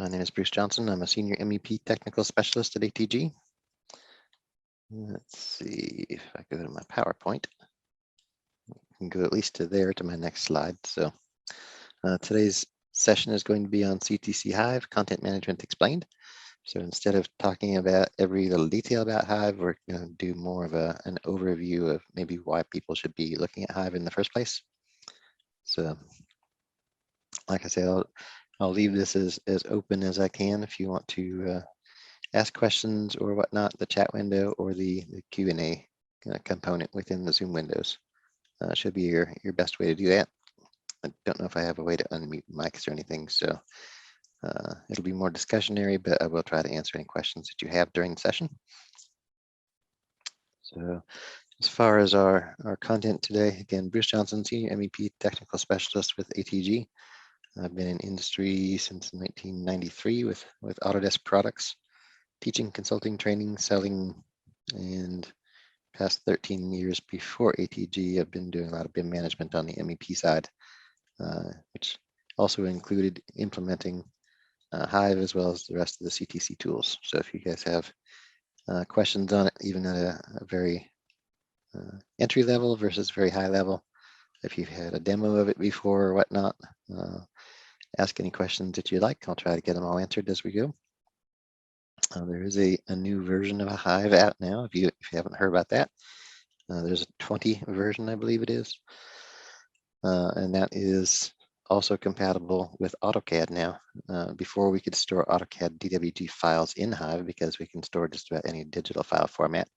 My name is Bruce Johnson. I'm a Senior MEP Technical Specialist at ATG. Let's see if I go to my PowerPoint. I can go at least to there to my next slide. So today's session is going to be on CTC Hive, Content Management Explained. So instead of talking about every little detail about Hive, we're going to do more of an overview of maybe why people should be looking at Hive in the first place. So like I said, I'll leave this as open as I can if you want to ask questions or whatnot, the chat window or the Q&A component within the Zoom windows should be your best way to do that. I don't know if I have a way to unmute mics or anything, so it'll be more discussionary, but I will try to answer any questions that you have during the session. So as far as our content today, again, Bruce Johnson, Senior MEP Technical Specialist with ATG. I've been in industry since 1993 with Autodesk products, teaching, consulting, training, selling, and past 13 years before ATG, I've been doing a lot of BIM management on the MEP side, which also included implementing Hive as well as the rest of the CTC tools. So if you guys have questions on it, even at a very entry level versus very high level, if you've had a demo of it before or whatnot, ask any questions that you like. I'll try to get them all answered as we go. There is a new version of a Hive out now. If you haven't heard about that, there's a 20 version, I believe it is, and that is also compatible with AutoCAD now. Before we could store AutoCAD DWG files in Hive because we can store just about any digital file format,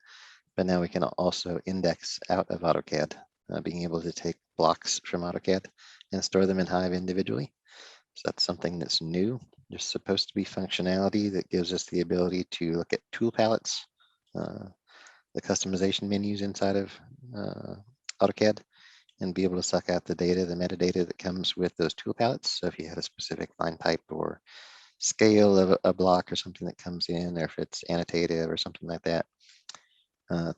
but now we can also index out of AutoCAD, being able to take blocks from AutoCAD and store them in Hive individually. So that's something that's new. There's supposed to be functionality that gives us the ability to look at tool palettes, the customization menus inside of AutoCAD, and be able to suck out the data, the metadata that comes with those tool palettes. So if you had a specific line type or scale of a block or something that comes in, or if it's annotated or something like that,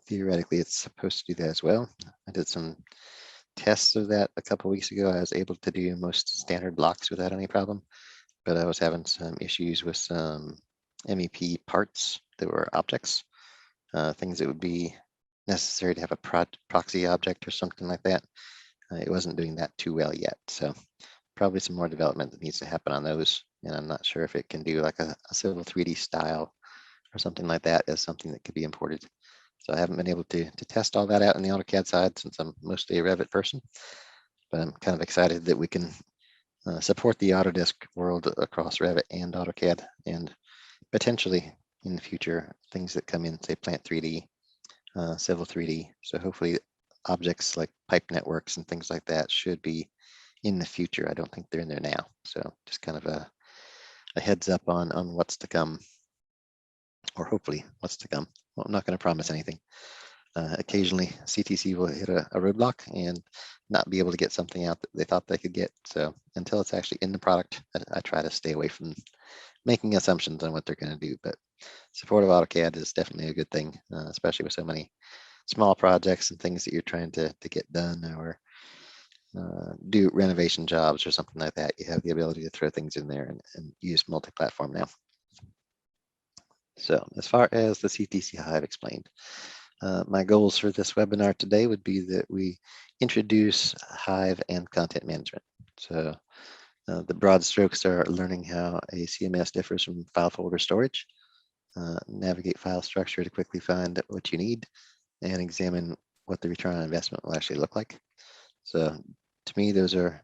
theoretically it's supposed to do that as well. I did some tests of that a couple of weeks ago. I was able to do most standard blocks without any problem, but I was having some issues with some MEP parts that were objects, things that would be necessary to have a proxy object or something like that. It wasn't doing that too well yet. So probably some more development that needs to happen on those. And I'm not sure if it can do like a Civil 3D style or something like that as something that could be imported. So I haven't been able to test all that out in the AutoCAD side since I'm mostly a Revit person, but I'm kind of excited that we can support the Autodesk world across Revit and AutoCAD, and potentially in the future, things that come in, say Plant 3D, Civil 3D. So hopefully objects like pipe networks and things like that should be in the future. I don't think they're in there now. So just kind of a heads up on what's to come, or hopefully what's to come. Well, I'm not going to promise anything. Occasionally CTC will hit a roadblock and not be able to get something out that they thought they could get. So until it's actually in the product, I try to stay away from making assumptions on what they're going to do. But support of AutoCAD is definitely a good thing, especially with so many small projects and things that you're trying to get done, or do renovation jobs or something like that. You have the ability to throw things in there and use multi-platform now. So as far as the CTC Hive explained, my goals for this webinar today would be that we introduce Hive and content management. So the broad strokes are learning how a CMS differs from file folder storage, navigate file structure to quickly find what you need, and examine what the return on investment will actually look like. So to me, those are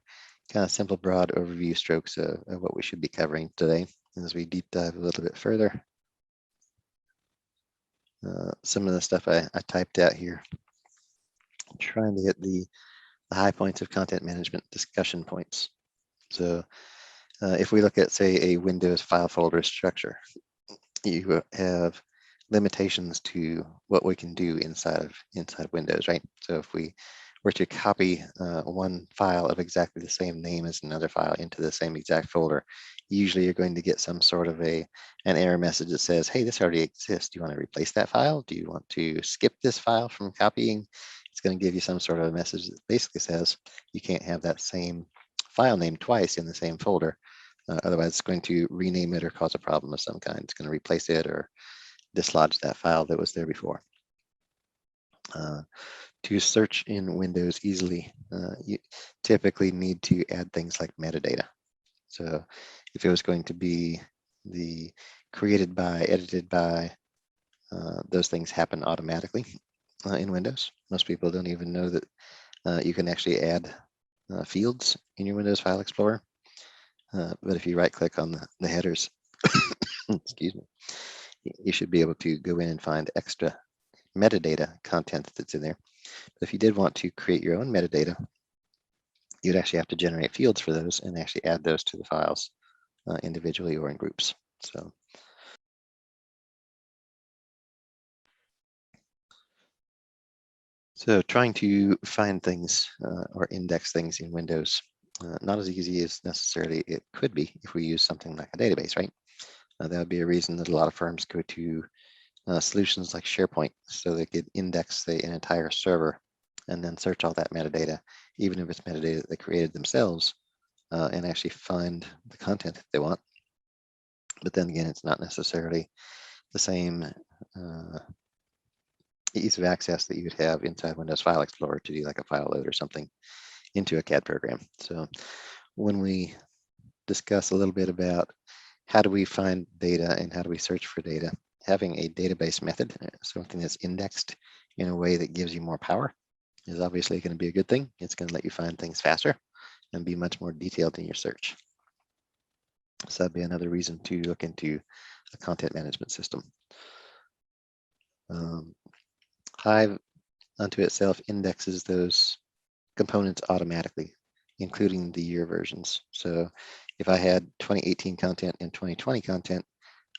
kind of simple, broad overview strokes of what we should be covering today. And as we deep dive a little bit further, some of the stuff I typed out here, I'm trying to hit the high points of content management discussion points. So if we look at, say, a Windows file folder structure, you have limitations to what we can do inside of Windows, right? So if we were to copy one file of exactly the same name as another file into the same exact folder, usually you're going to get some sort of an error message that says, hey, this already exists. Do you want to replace that file? Do you want to skip this file from copying? It's going to give you some sort of a message that basically says you can't have that same file name twice in the same folder. Otherwise, it's going to rename it or cause a problem of some kind. It's going to replace it or dislodge that file that was there before. To search in Windows easily, you typically need to add things like metadata. So if it was going to be the created by, edited by, those things happen automatically in Windows. Most people don't even know that you can actually add fields in your Windows File Explorer. But if you right click on the headers, excuse me, you should be able to go in and find extra metadata content that's in there. But if you did want to create your own metadata, you'd actually have to generate fields for those and actually add those to the files individually or in groups. So trying to find things or index things in Windows, not as easy as necessarily it could be if we use something like a database, right? That would be a reason that a lot of firms go to solutions like SharePoint, so they could index, say, an entire server and then search all that metadata, even if it's metadata that they created themselves, and actually find the content that they want. But then again, it's not necessarily the same ease of access that you would have inside Windows File Explorer to do like a file load or something into a CAD program. So when we discuss a little bit about how do we find data and how do we search for data, having a database method, something that's indexed in a way that gives you more power, is obviously going to be a good thing. It's going to let you find things faster and be much more detailed in your search. So that'd be another reason to look into a content management system. Hive unto itself indexes those components automatically, including the year versions. So if I had 2018 content and 2020 content,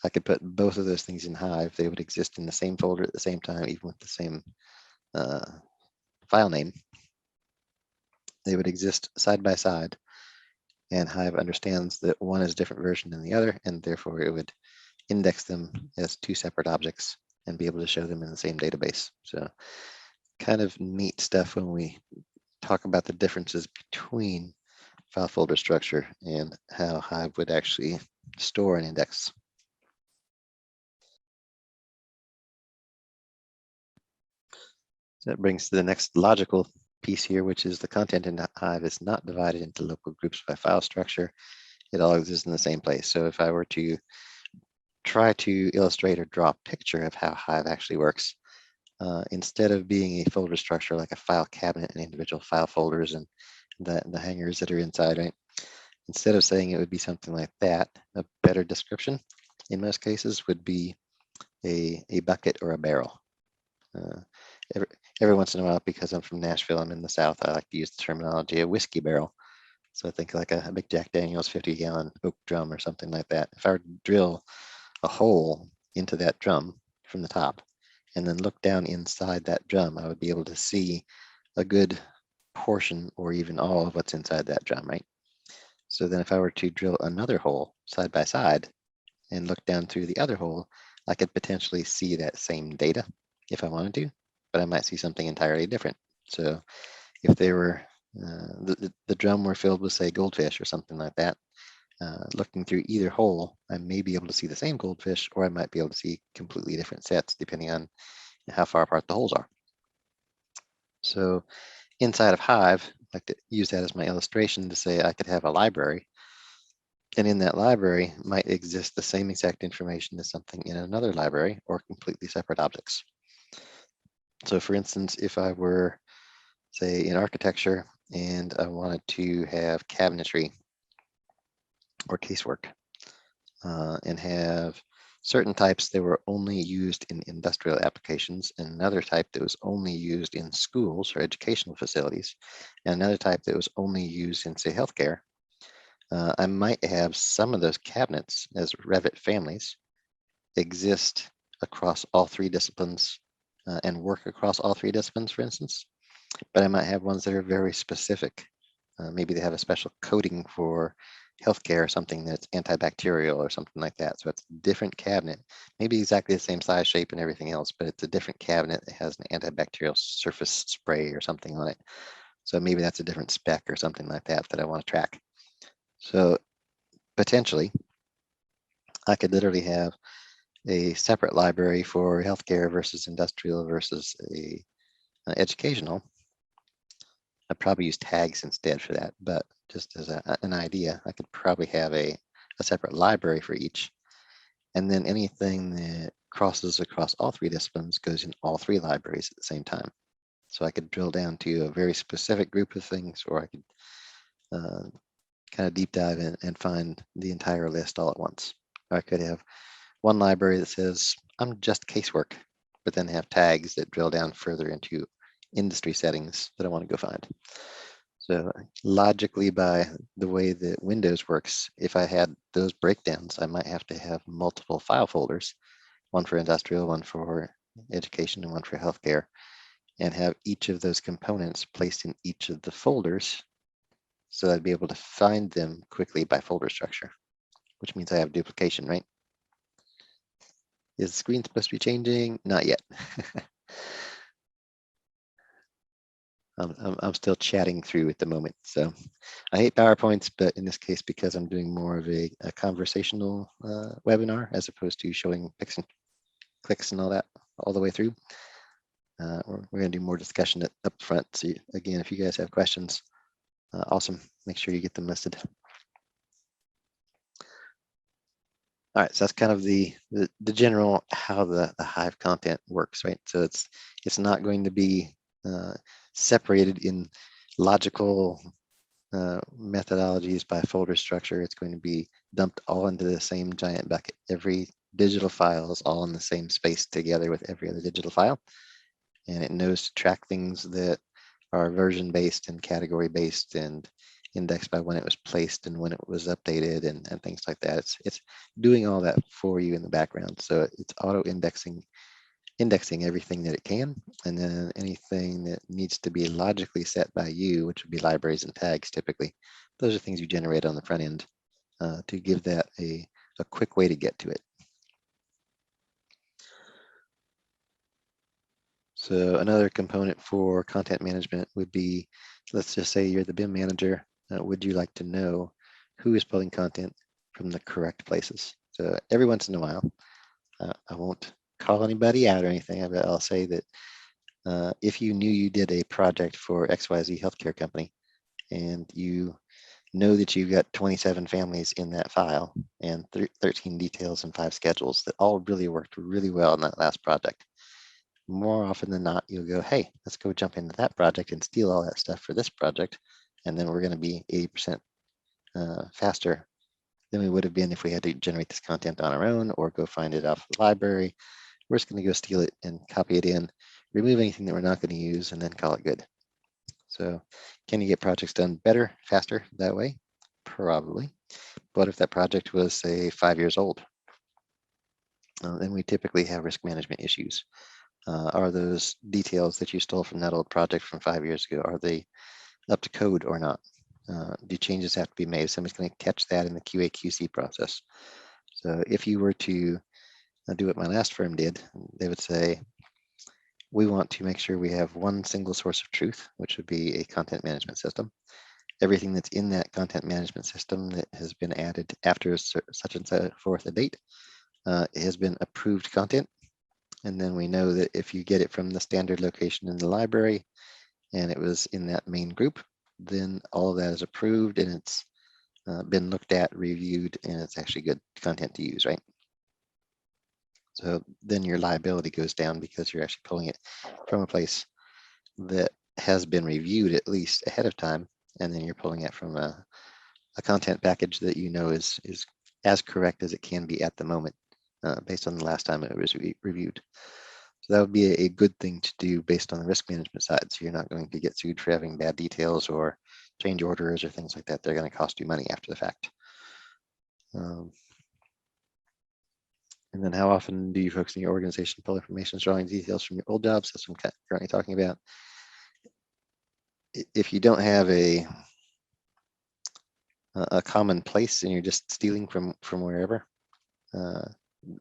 I could put both of those things in Hive. They would exist in the same folder at the same time, even with the same file name. They would exist side by side, and Hive understands that one is a different version than the other, and therefore it would index them as two separate objects and be able to show them in the same database. So kind of neat stuff when we talk about the differences between file folder structure and how Hive would actually store an index. So that brings to the next logical piece here, which is the content in Hive is not divided into local groups by file structure. It all exists in the same place. So if I were to try to illustrate or draw a picture of how Hive actually works, instead of being a folder structure like a file cabinet and individual file folders and the hangers that are inside, right? Instead of saying it would be something like that, a better description in most cases would be a bucket or a barrel. Uh, every once in a while, because I'm from Nashville, I'm in the South, I like to use the terminology a whiskey barrel. So I think like a big Jack Daniels 50-gallon oak drum or something like that. If I were to drill a hole into that drum from the top and then look down inside that drum, I would be able to see a good portion or even all of what's inside that drum, right? So then if I were to drill another hole side by side and look down through the other hole, I could potentially see that same data if I wanted to, but I might see something entirely different. So if they were, the drum were filled with say goldfish or something like that, looking through either hole, I may be able to see the same goldfish, or I might be able to see completely different sets depending on how far apart the holes are. So inside of Hive, I'd like to use that as my illustration to say I could have a library, and in that library might exist the same exact information as something in another library or completely separate objects. So for instance, if I were, say, in architecture and I wanted to have cabinetry or casework and have certain types that were only used in industrial applications, and another type that was only used in schools or educational facilities, and another type that was only used in, say, healthcare, I might have some of those cabinets as Revit families exist across all three disciplines and work across all three disciplines, for instance. But I might have ones that are very specific. Maybe they have a special coating for healthcare or something that's antibacterial or something like that. So it's a different cabinet, maybe exactly the same size, shape, and everything else, but it's a different cabinet that has an antibacterial surface spray or something on it. So maybe that's a different spec or something like that that I want to track. So potentially, I could literally have a separate library for healthcare versus industrial versus a educational. I'd probably use tags instead for that, but just as an idea, I could probably have a separate library for each. And then anything that crosses across all three disciplines goes in all three libraries at the same time. So I could drill down to a very specific group of things, or I could kind of deep dive in and find the entire list all at once. Or I could have one library that says, I'm just casework, but then have tags that drill down further into industry settings that I want to go find. So logically, by the way that Windows works, if I had those breakdowns, I might have to have multiple file folders, one for industrial, one for education, and one for healthcare, and have each of those components placed in each of the folders so I'd be able to find them quickly by folder structure, which means I have duplication, right? Is the screen supposed to be changing? Not yet. I'm still chatting through at the moment. So I hate PowerPoints, but in this case, because I'm doing more of a conversational webinar as opposed to showing pics and clicks and all that all the way through, we're going to do more discussion up front. So again, if you guys have questions, awesome. Make sure you get them listed. All right, so that's kind of the general how the Hive content works, right? So it's not going to be separated in logical methodologies by folder structure. It's going to be dumped all into the same giant bucket. Every digital file is all in the same space together with every other digital file, and it knows to track things that are version based and category based and indexed by when it was placed and when it was updated and things like that. It's doing all that for you in the background. So it's auto indexing everything that it can, and then anything that needs to be logically set by you, which would be libraries and tags typically. Those are things you generate on the front end to give that a quick way to get to it. So another component for content management would be, let's just say you're the BIM manager. Would you like to know who is pulling content from the correct places? So every once in a while, I won't call anybody out or anything, but I'll say that if you knew you did a project for XYZ healthcare company and you know that you've got 27 families in that file and 13 details and 5 schedules that all really worked really well in that last project, more often than not, you'll go, hey, let's go jump into that project and steal all that stuff for this project. And then we're going to be 80% faster than we would have been if we had to generate this content on our own or go find it off the library. We're just going to go steal it and copy it in, remove anything that we're not going to use, and then call it good. So can you get projects done better, faster that way? Probably. But if that project was, say, 5 years old, then we typically have risk management issues. Are those details that you stole from that old project from 5 years ago, are they up to code or not? Do changes have to be made? Somebody's going to catch that in the QA QC process. So if you were to do what my last firm did, they would say, we want to make sure we have one single source of truth, which would be a content management system. Everything that's in that content management system that has been added after such and so forth a date has been approved content. And then we know that if you get it from the standard location in the library and it was in that main group, then all of that is approved and it's been looked at, reviewed, and it's actually good content to use, right? So then your liability goes down because you're actually pulling it from a place that has been reviewed at least ahead of time, and then you're pulling it from a content package that you know is as correct as it can be at the moment based on the last time it was reviewed. So that would be a good thing to do based on the risk management side. So you're not going to get sued for having bad details or change orders or things like that. They're going to cost you money after the fact. And then how often do you folks in your organization pull information, drawing details from your old jobs? That's what I'm currently talking about. If you don't have a common place and you're just stealing from wherever,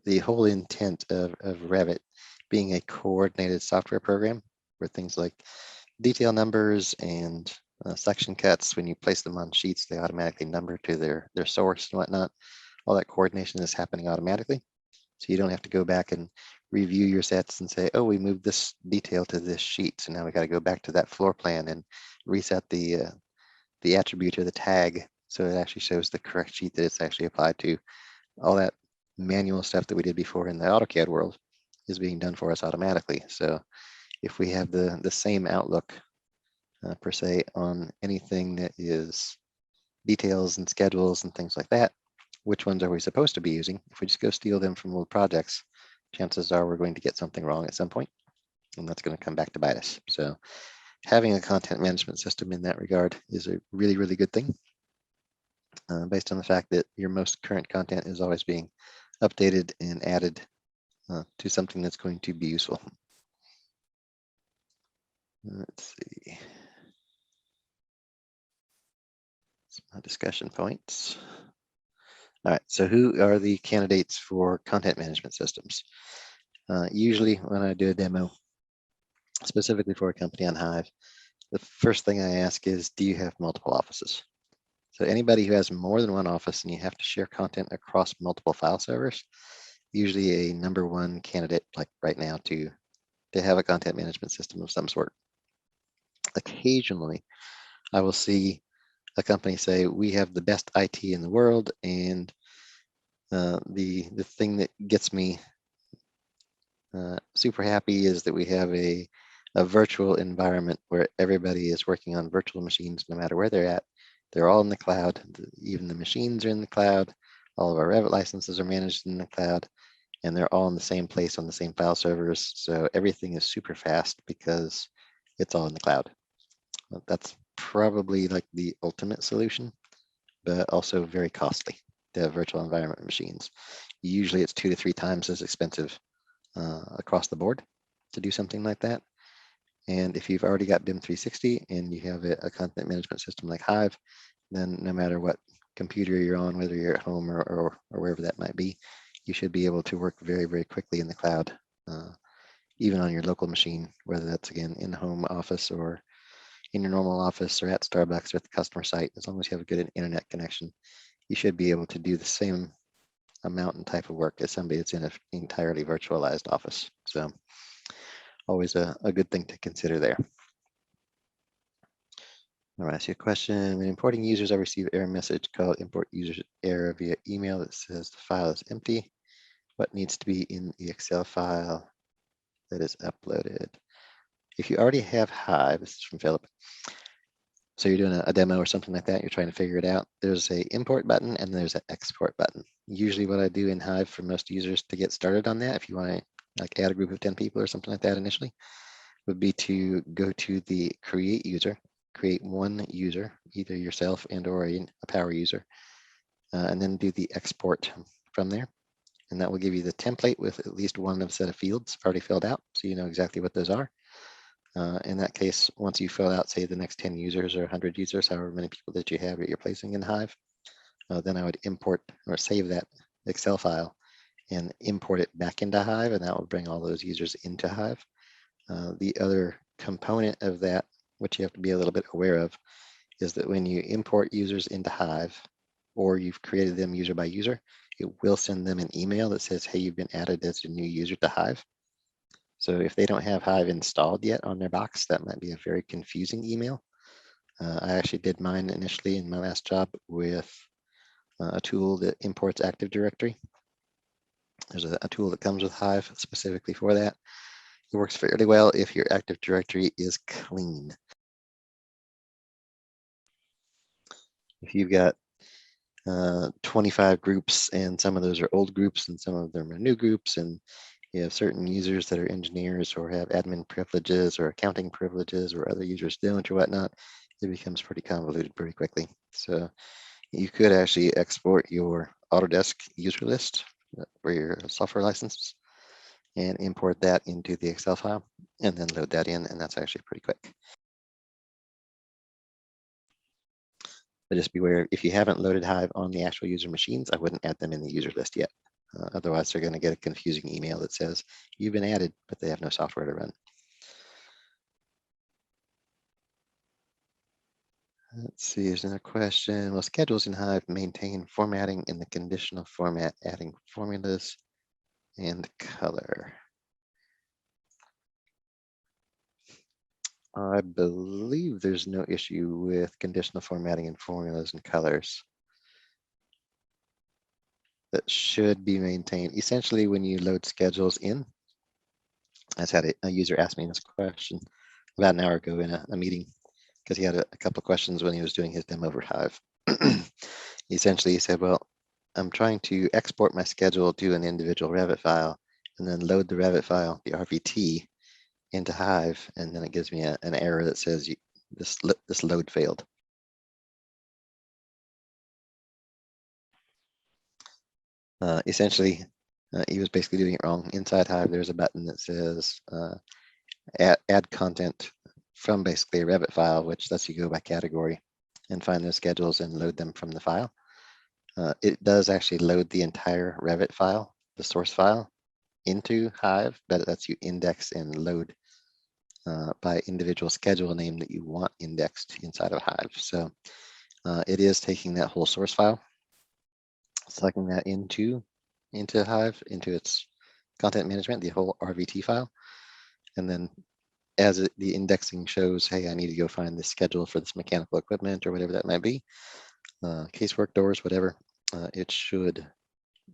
the whole intent of Revit being a coordinated software program where things like detail numbers and section cuts, when you place them on sheets, they automatically number to their source and whatnot. All that coordination is happening automatically. So you don't have to go back and review your sets and say, oh, we moved this detail to this sheet. So now we got to go back to that floor plan and reset the attribute or the tag so it actually shows the correct sheet that it's actually applied to. All that manual stuff that we did before in the AutoCAD world is being done for us automatically. So if we have the same outlook per se on anything that is details and schedules and things like that, which ones are we supposed to be using? If we just go steal them from old projects, chances are we're going to get something wrong at some point, and that's going to come back to bite us. So having a content management system in that regard is a really, really good thing, based on the fact that your most current content is always being updated and added to something that's going to be useful. Let's see. Some discussion points. All right, so who are the candidates for content management systems? Usually when I do a demo, specifically for a company on Hive, the first thing I ask is, do you have multiple offices? So anybody who has more than one office and you have to share content across multiple file servers, usually a number one candidate, like right now, to have a content management system of some sort. Occasionally, I will see a company say, we have the best IT in the world, and the thing that gets me super happy is that we have a virtual environment where everybody is working on virtual machines no matter where they're at. They're all in the cloud. Even the machines are in the cloud. All of our Revit licenses are managed in the cloud, and they're all in the same place on the same file servers. So everything is super fast because it's all in the cloud. That's probably like the ultimate solution, but also very costly to have virtual environment machines. Usually it's 2 to 3 times as expensive across the board to do something like that. And if you've already got BIM 360 and you have a content management system like Hive, then no matter what computer you're on, whether you're at home or wherever that might be, you should be able to work very, very quickly in the cloud, even on your local machine, whether that's, again, in the home office or in your normal office or at Starbucks or at the customer site. As long as you have a good internet connection, you should be able to do the same amount and type of work as somebody that's in an entirely virtualized office. So always a good thing to consider there. All right, I see a question. When importing users, I receive error message called import users error via email that says the file is empty. What needs to be in the Excel file that is uploaded? If you already have Hive, this is from Philip, so you're doing a demo or something like that, you're trying to figure it out, there's a import button and there's an export button. Usually what I do in Hive for most users to get started on that, if you want to like add a group of 10 people or something like that initially, would be to go to the create user, create one user, either yourself and or a power user, and then do the export from there. And that will give you the template with at least one set of fields already filled out, so you know exactly what those are. In that case, once you fill out, say, the next 10 users or 100 users, however many people that you have that you're placing in Hive, then I would import or save that Excel file and import it back into Hive, and that will bring all those users into Hive. The other component of that, which you have to be a little bit aware of, is that when you import users into Hive, or you've created them user by user, it will send them an email that says, hey, you've been added as a new user to Hive. So if they don't have Hive installed yet on their box, that might be a very confusing email. I actually did mine initially in my last job with a tool that imports Active Directory. There's a tool that comes with Hive specifically for that. It works fairly well if your Active Directory is clean. If you've got 25 groups and some of those are old groups and some of them are new groups, and you have certain users that are engineers or have admin privileges or accounting privileges or other users don't or whatnot, it becomes pretty convoluted pretty quickly. So you could actually export your Autodesk user list for your software licenses and import that into the Excel file and then load that in, and that's actually pretty quick. But just beware, if you haven't loaded Hive on the actual user machines, I wouldn't add them in the user list yet. Otherwise, they're going to get a confusing email that says you've been added, but they have no software to run. Let's see, there's another question. Will schedules in Hive maintain formatting in the conditional format, adding formulas and color? I believe there's no issue with conditional formatting and formulas and colors. That should be maintained. Essentially, when you load schedules in, I just had a user ask me this question about an hour ago in a meeting because he had a couple of questions when he was doing his demo over Hive. Essentially, he said, well, I'm trying to export my schedule to an individual Revit file and then load the Revit file, the RVT, into Hive, and then it gives me an error that says this load failed. Essentially, he was basically doing it wrong. Inside Hive, there's a button that says add content from basically a Revit file, which lets you go by category and find those schedules and load them from the file. It does actually load the entire Revit file, the source file, into Hive, but it lets you index and load by individual schedule name that you want indexed inside of Hive. So it is taking that whole source file, sucking that into Hive, into its content management, the whole RVT file, and then as the indexing shows, hey, I need to go find the schedule for this mechanical equipment or whatever that might be, casework doors, whatever, it should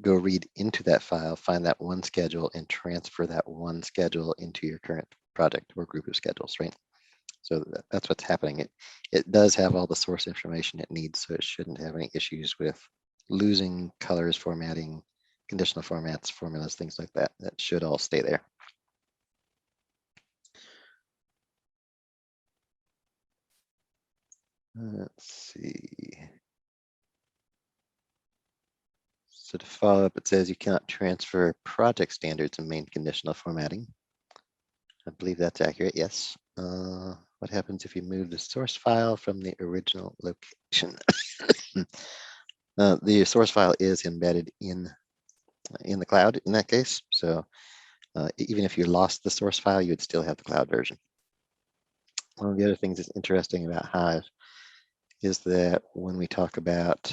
go read into that file, find that one schedule, and transfer that one schedule into your current project or group of schedules, right? So that's what's happening. It does have all the source information it needs, so it shouldn't have any issues with losing colors, formatting, conditional formats, formulas, things like that. That should all stay there. Let's see. So to follow up, it says you cannot transfer project standards in main conditional formatting. I believe that's accurate, yes. What happens if you move the source file from the original location? The source file is embedded in the cloud in that case. So even if you lost the source file, you would still have the cloud version. One of the other things that's interesting about Hive is that when we talk about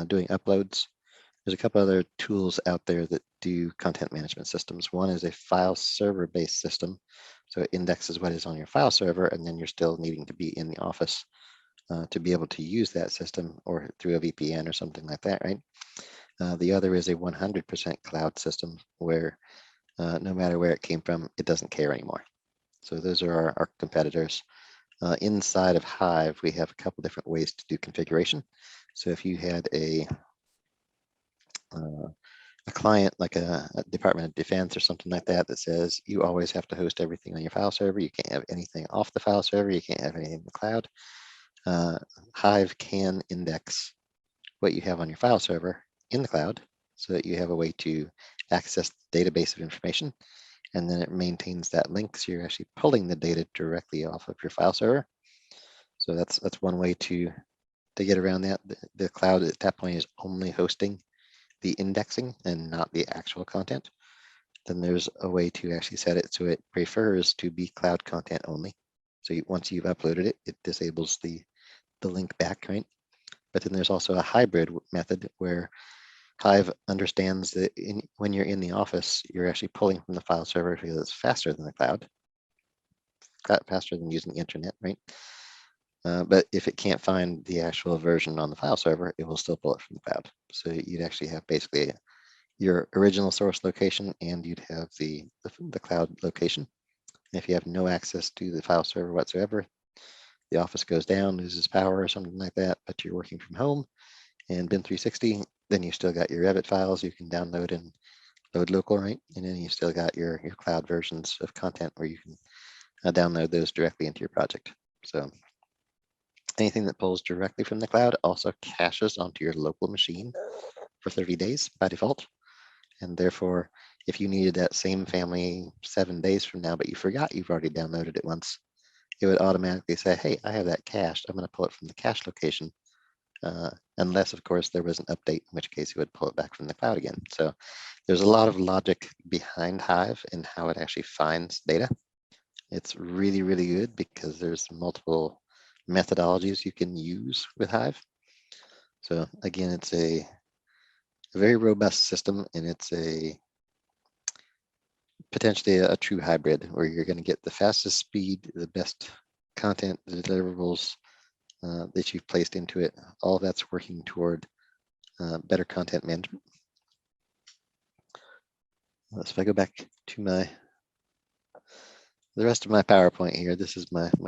doing uploads, there's a couple other tools out there that do content management systems. One is a file server based system. So it indexes what is on your file server, and then you're still needing to be in the office to be able to use that system or through a VPN or something like that, right? The other is a 100% cloud system where no matter where it came from, it doesn't care anymore. So those are our competitors. Inside of Hive, we have a couple different ways to do configuration. So if you had a client like a Department of Defense or something like that that says you always have to host everything on your file server, you can't have anything off the file server, you can't have anything in the cloud, Hive can index what you have on your file server in the cloud so that you have a way to access the database of information, and then it maintains that link, so you're actually pulling the data directly off of your file server. So that's one way to get around that. The cloud at that point is only hosting the indexing and not the actual content. Then there's a way to actually set it so it prefers to be cloud content only. So once you've uploaded it, it disables the link back, right? But then there's also a hybrid method where Hive understands that when you're in the office, you're actually pulling from the file server because it's faster than the cloud, faster than using the internet, right? But if it can't find the actual version on the file server, it will still pull it from the cloud. So you'd actually have basically your original source location, and you'd have the cloud location. If you have no access to the file server whatsoever, the office goes down, loses power or something like that, but you're working from home and BIM 360, then you still got your Revit files you can download and load local, right? And then you still got your cloud versions of content where you can download those directly into your project. So anything that pulls directly from the cloud also caches onto your local machine for 30 days by default. And therefore, if you needed that same family 7 days from now, but you forgot you've already downloaded it once, it would automatically say, hey, I have that cached. I'm going to pull it from the cache location. Unless, of course, there was an update, in which case it would pull it back from the cloud again. So there's a lot of logic behind Hive and how it actually finds data. It's really, really good because there's multiple methodologies you can use with Hive. So again, it's a very robust system, and it's potentially a true hybrid where you're going to get the fastest speed, the best content, the deliverables that you've placed into it. All of that's working toward better content management. So if I go back to the rest of my PowerPoint here, this is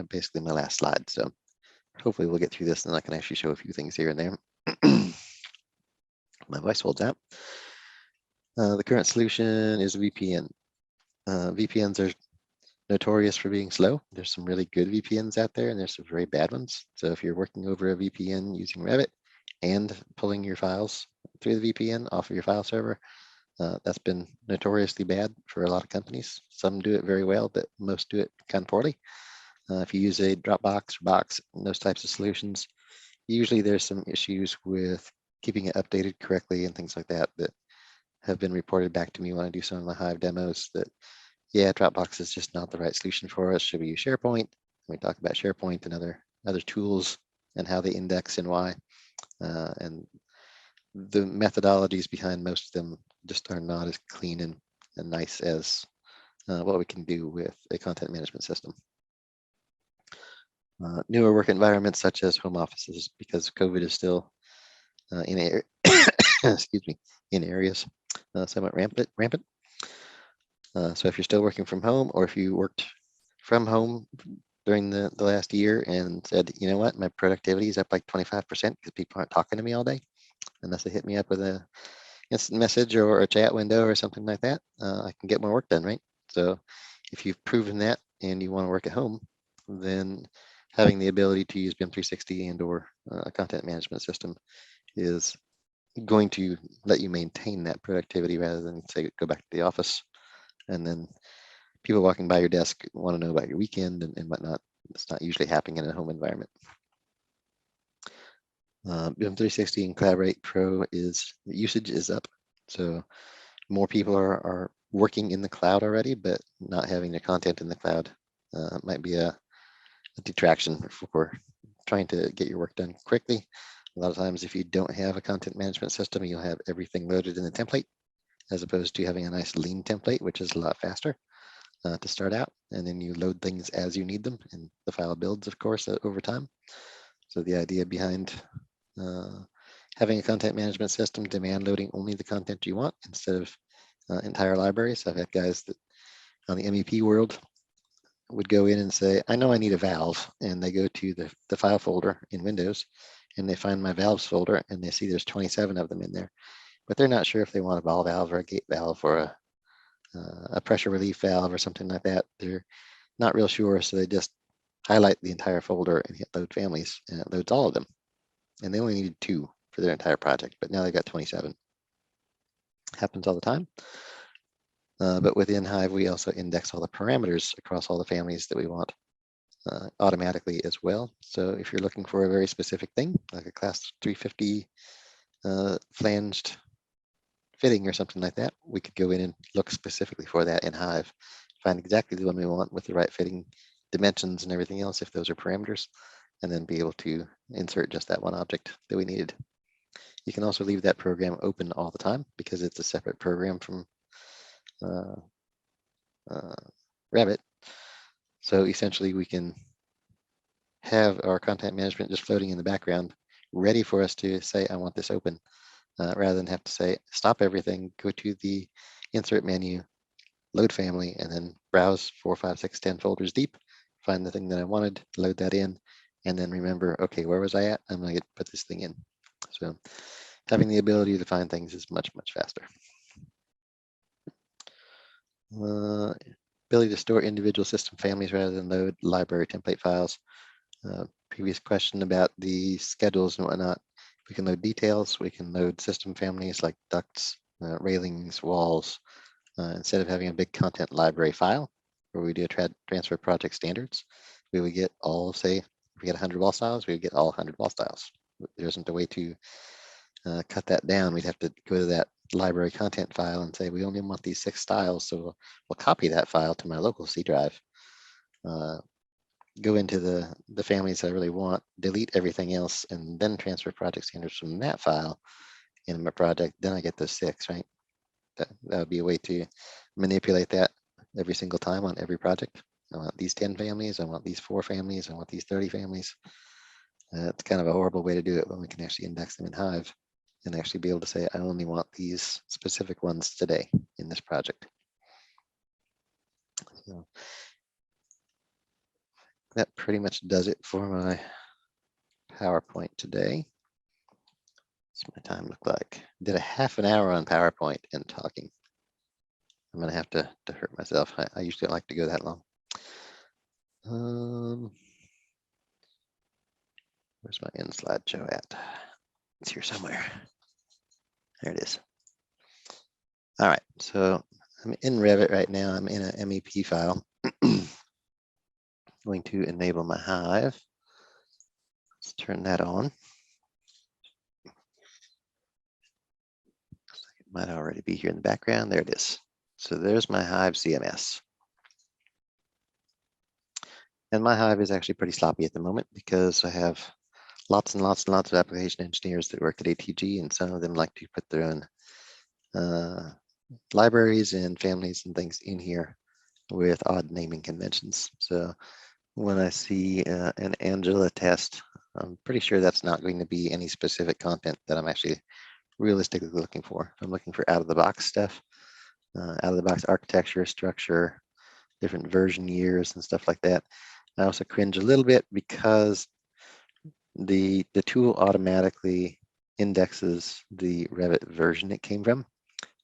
basically my last slide. So hopefully we'll get through this and I can actually show a few things here and there. My voice holds out. The current solution is VPN. VPNs are notorious for being slow. There's some really good VPNs out there and there's some very bad ones. So if you're working over a VPN using Revit and pulling your files through the VPN off of your file server, that's been notoriously bad for a lot of companies. Some do it very well, but most do it kind of poorly. If you use a Dropbox or Box and those types of solutions, usually there's some issues with keeping it updated correctly and things like that that have been reported back to me when I do some of my Hive demos that, yeah, Dropbox is just not the right solution for us. Should we use SharePoint? We talk about SharePoint and other tools and how they index and why. And the methodologies behind most of them just are not as clean and nice as what we can do with a content management system. Newer work environments such as home offices, because COVID is still in excuse me, in areas somewhat rampant. So if you're still working from home, or if you worked from home during the last year and said, you know what, my productivity is up like 25% because people aren't talking to me all day, unless they hit me up with a instant message or a chat window or something like that, I can get more work done, right? So if you've proven that and you want to work at home, then having the ability to use BIM 360 and or a content management system is going to let you maintain that productivity rather than say go back to the office and then people walking by your desk want to know about your weekend and whatnot. It's not usually happening in a home environment. BIM 360 and Collaborate Pro usage is up. So more people are working in the cloud already, but not having their content in the cloud might be a detraction for trying to get your work done quickly. A lot of times, if you don't have a content management system, you'll have everything loaded in the template, as opposed to having a nice lean template, which is a lot faster to start out. And then you load things as you need them, and the file builds, of course, over time. So the idea behind having a content management system, demand loading only the content you want instead of entire libraries. I've had guys that on the MEP world would go in and say, I know I need a valve, and they go to the file folder in Windows and they find my valves folder and they see there's 27 of them in there, but they're not sure if they want a ball valve or a gate valve or a pressure relief valve or something like that. They're not real sure, so they just highlight the entire folder and hit load families, and it loads all of them. And they only needed 2 for their entire project, but now they've got 27. Happens all the time. But within Hive, we also index all the parameters across all the families that we want automatically as well. So if you're looking for a very specific thing, like a class 350 flanged fitting or something like that, we could go in and look specifically for that in Hive, find exactly the one we want with the right fitting dimensions and everything else, if those are parameters, and then be able to insert just that one object that we needed. You can also leave that program open all the time because it's a separate program from Revit. So essentially we can have our content management just floating in the background, ready for us to say, I want this open, rather than have to say, stop everything, go to the insert menu, load family, and then browse 4, 5, 6, 10 folders deep, find the thing that I wanted, load that in, and then remember, okay, where was I at? I'm gonna put this thing in. So having the ability to find things is much, much faster. Ability to store individual system families rather than load library template files. Previous question about the schedules and whatnot. We can load details. We can load system families like ducts, railings, walls, instead of having a big content library file where we do a transfer project standards. We would get all, say, if we get 100 wall styles, we would get all 100 wall styles. There isn't a way to cut that down. We'd have to go to that library content file and say, we only want these 6 styles, so we'll copy that file to my local C drive. go into the families I really want, delete everything else, and then transfer project standards from that file in my project, then I get those 6, right? That would be a way to manipulate that every single time on every project. I want these 10 families, I want these 4 families, I want these 30 families. It's kind of a horrible way to do it when we can actually index them in Hive and actually be able to say, I only want these specific ones today in this project. So that pretty much does it for my PowerPoint today. What's my time look like? Did a half an hour on PowerPoint and talking. I'm gonna have to hurt myself. I usually don't like to go that long. Where's my end slideshow at? It's here somewhere. There it is. All right, so I'm in Revit right now. I'm in an MEP file. Going to enable my Hive. Let's turn that on. Looks like it might already be here in the background. There it is. So there's my Hive CMS. And my Hive is actually pretty sloppy at the moment because I have lots and lots and lots of application engineers that work at ATG, and some of them like to put their own libraries and families and things in here with odd naming conventions. So when I see an Angela test, I'm pretty sure that's not going to be any specific content that I'm actually realistically looking for. I'm looking for out-of-the-box stuff, out-of-the-box architecture, structure, different version years and stuff like that. I also cringe a little bit because the tool automatically indexes the Revit version it came from.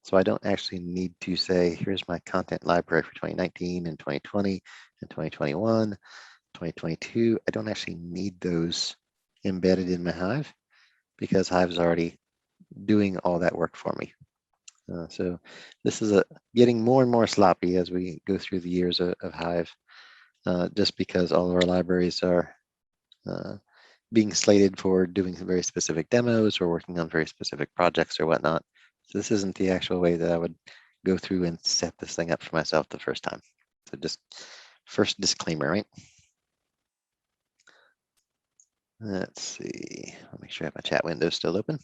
So I don't actually need to say, here's my content library for 2019 and 2020 and 2021, 2022. I don't actually need those embedded in my Hive because Hive's already doing all that work for me. So this is getting more and more sloppy as we go through the years of Hive, just because all of our libraries are being slated for doing some very specific demos or working on very specific projects or whatnot. So this isn't the actual way that I would go through and set this thing up for myself the first time. So just first disclaimer, right? Let's see, I'll make sure I have my chat window still open.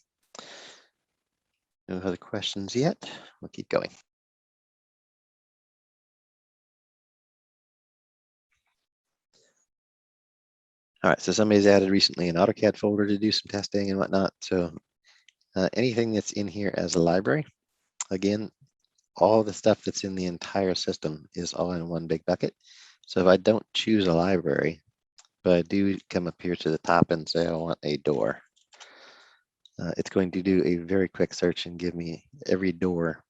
No other questions yet. We'll keep going. All right, so somebody's added recently an AutoCAD folder to do some testing and whatnot. So anything that's in here as a library, again, all the stuff that's in the entire system is all in one big bucket. So if I don't choose a library, but I do come up here to the top and say I want a door, it's going to do a very quick search and give me every door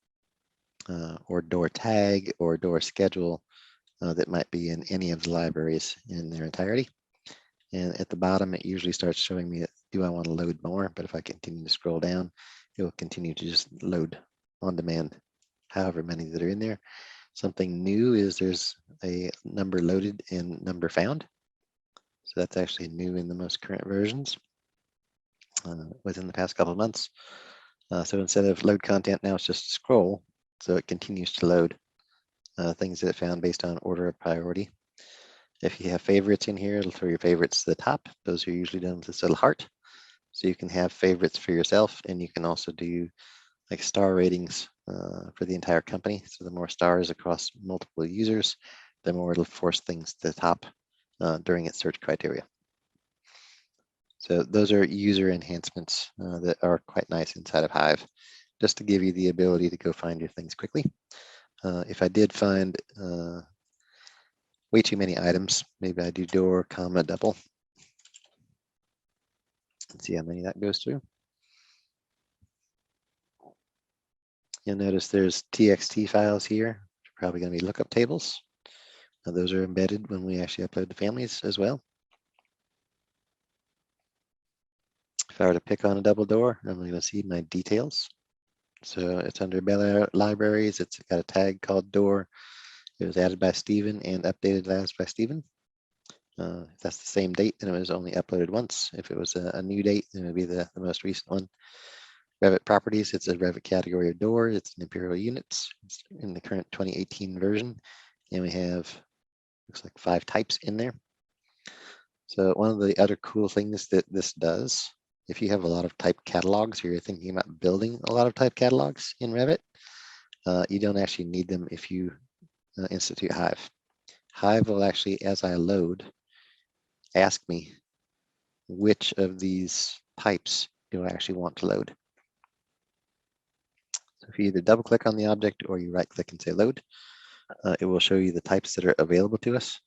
or door tag or door schedule that might be in any of the libraries in their entirety. And at the bottom, it usually starts showing me, do I want to load more? But if I continue to scroll down, it will continue to just load on demand, however many that are in there. Something new is there's a number loaded and number found. So that's actually new in the most current versions within the past couple of months. So instead of load content, now it's just scroll. So it continues to load things that it found based on order of priority. If you have favorites in here, it'll throw your favorites to the top. Those are usually done with this little heart. So you can have favorites for yourself, and you can also do like star ratings for the entire company. So the more stars across multiple users, the more it'll force things to the top during its search criteria. So those are user enhancements that are quite nice inside of Hive, just to give you the ability to go find your things quickly. If I did find way too many items, maybe I do door, comma, double. Let's see how many that goes through. You'll notice there's TXT files here, which are probably going to be lookup tables. Now those are embedded when we actually upload the families as well. If I were to pick on a double door, I'm going to see my details. So it's under Bell Libraries. It's got a tag called door. It was added by Stephen and updated last by Stephen. If that's the same date, then it was only uploaded once. If it was a new date, then it would be the most recent one. Revit properties, it's a Revit category of door. It's an Imperial Units. It's in the current 2018 version. And we have, looks like 5 types in there. So one of the other cool things that this does, if you have a lot of type catalogs or you're thinking about building a lot of type catalogs in Revit, you don't actually need them if you institute Hive. Hive will actually, as I load, ask me which of these types do I actually want to load. So if you either double click on the object or you right click and say load, it will show you the types that are available to us.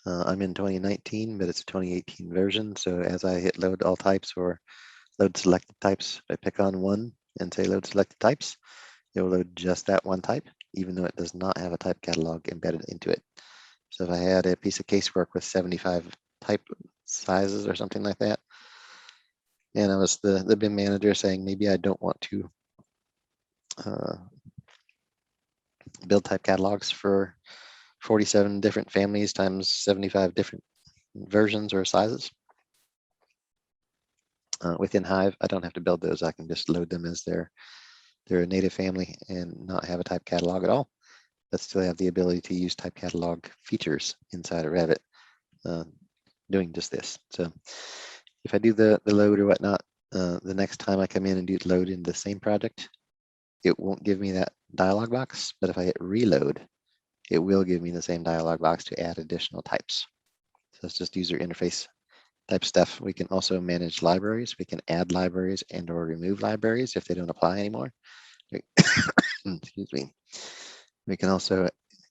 I'm in 2019, but it's a 2018 version. So as I hit load all types or load selected types, I pick on one and say load selected types, it will load just that one type, even though it does not have a type catalog embedded into it. So if I had a piece of casework with 75 type sizes or something like that, and I was the BIM manager saying maybe I don't want to build type catalogs for 47 different families times 75 different versions or sizes. Within Hive, I don't have to build those. I can just load them as they're a native family and not have a type catalog at all, but still have the ability to use type catalog features inside of Revit, doing just this. So if I do the load or whatnot, the next time I come in and do load in the same project, it won't give me that dialog box, but if I hit reload, it will give me the same dialog box to add additional types. So it's just user interface type stuff. We can also manage libraries. We can add libraries and or remove libraries if they don't apply anymore. Excuse me. We can also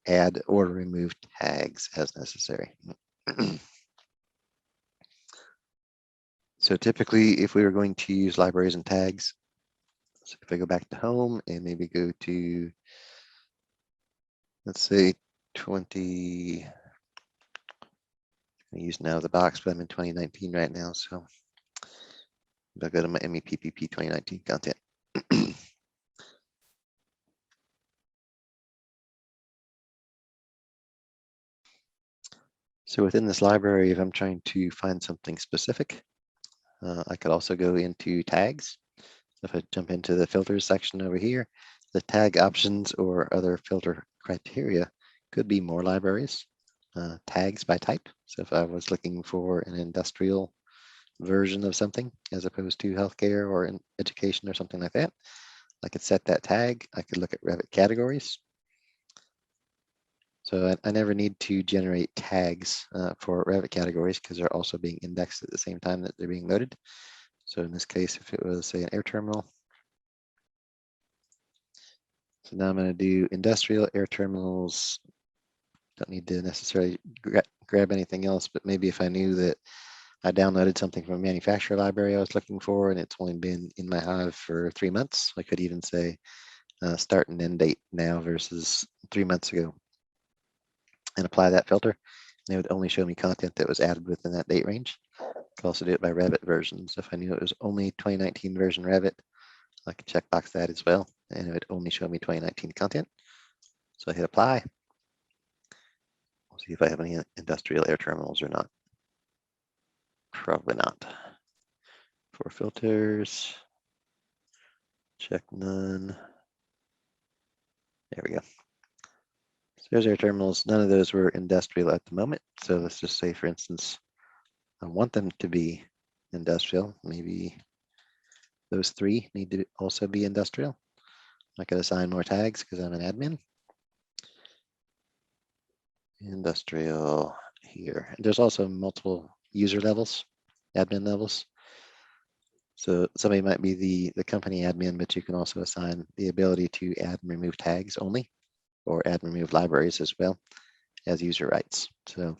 add or remove tags as necessary. So typically, if we were going to use libraries and tags, so if I go back to home and maybe go to, let's say 20, I use now the box, but I'm in 2019 right now. So if I go to my MEPPP 2019 content. So within this library, if I'm trying to find something specific, I could also go into tags. If I jump into the filters section over here, the tag options or other filter criteria could be more libraries, tags by type. So if I was looking for an industrial version of something as opposed to healthcare or in education or something like that, I could set that tag. I could look at Revit categories. So I never need to generate tags for Revit categories because they're also being indexed at the same time that they're being loaded. So in this case, if it was, say, an air terminal, so now I'm going to do industrial air terminals. Don't need to necessarily grab anything else, but maybe if I knew that I downloaded something from a manufacturer library I was looking for and it's only been in my Hive for 3 months, I could even say start and end date now versus 3 months ago and apply that filter. And it would only show me content that was added within that date range. I could also do it by Revit versions. If I knew it was only 2019 version Revit, I could checkbox that as well, and it would only show me 2019 content. So I hit apply. We'll see if I have any industrial air terminals or not. Probably not. For filters, check none. There we go. So there's air terminals. None of those were industrial at the moment. So let's just say, for instance, I want them to be industrial. Maybe those 3 need to also be industrial. I could assign more tags because I'm an admin. Industrial here. There's also multiple user levels, admin levels. So somebody might be the company admin, but you can also assign the ability to add and remove tags only, or add and remove libraries as well as user rights. So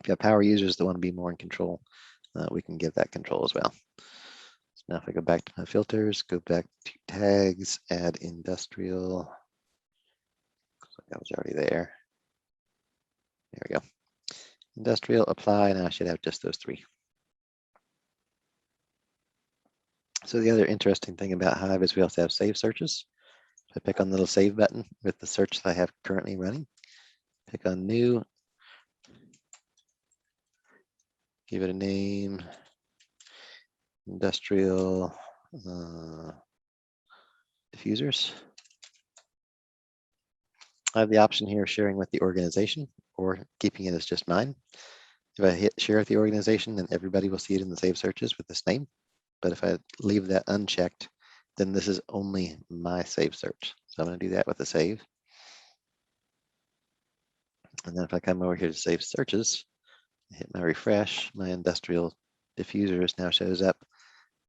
if you have power users that want to be more in control, we can give that control as well. So now if I go back to my filters, go back to tags, add industrial. Looks like that was already there. There we go. Industrial, apply, and I should have just those 3. So the other interesting thing about Hive is we also have save searches. So I pick on the little save button with the search that I have currently running. Pick on new, give it a name, industrial diffusers. I have the option here of sharing with the organization or keeping it as just mine. If I hit share with the organization, then everybody will see it in the saved searches with this name. But if I leave that unchecked, then this is only my saved search. So I'm going to do that with the save. And then if I come over here to save searches, hit my refresh, my industrial diffusers now shows up.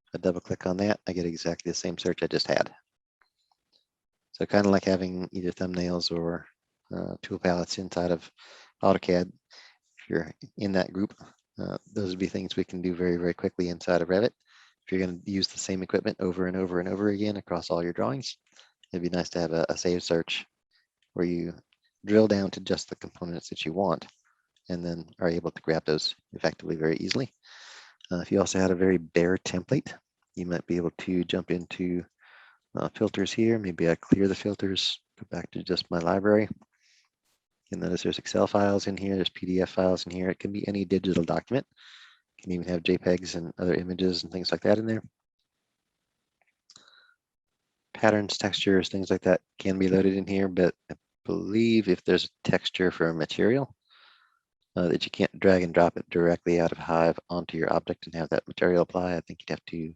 If I double click on that, I get exactly the same search I just had. So kind of like having either thumbnails or tool palettes inside of AutoCAD. If you're in that group, those would be things we can do very, very quickly inside of Revit. If you're going to use the same equipment over and over and over again across all your drawings, it'd be nice to have a save search where you drill down to just the components that you want and then are able to grab those effectively very easily. If you also had a very bare template, you might be able to jump into filters here. Maybe I clear the filters, go back to just my library. You'll notice there's Excel files in here, there's PDF files in here. It can be any digital document. You can even have JPEGs and other images and things like that in there. Patterns, textures, things like that can be loaded in here, but I believe if there's a texture for a material, that you can't drag and drop it directly out of Hive onto your object and have that material apply. I think you'd have to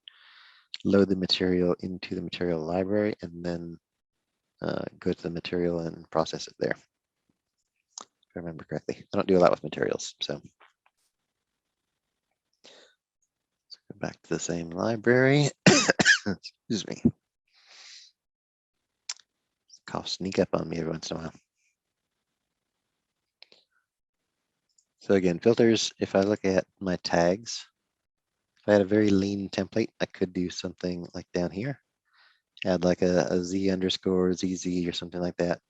load the material into the material library and then go to the material and process it there. If I remember correctly. I don't do a lot with materials, so. Let's go back to the same library. Excuse me. Coughs sneak up on me every once in a while. So again, filters, if I look at my tags, if I had a very lean template, I could do something like down here. Add like a Z underscore ZZ or something like that.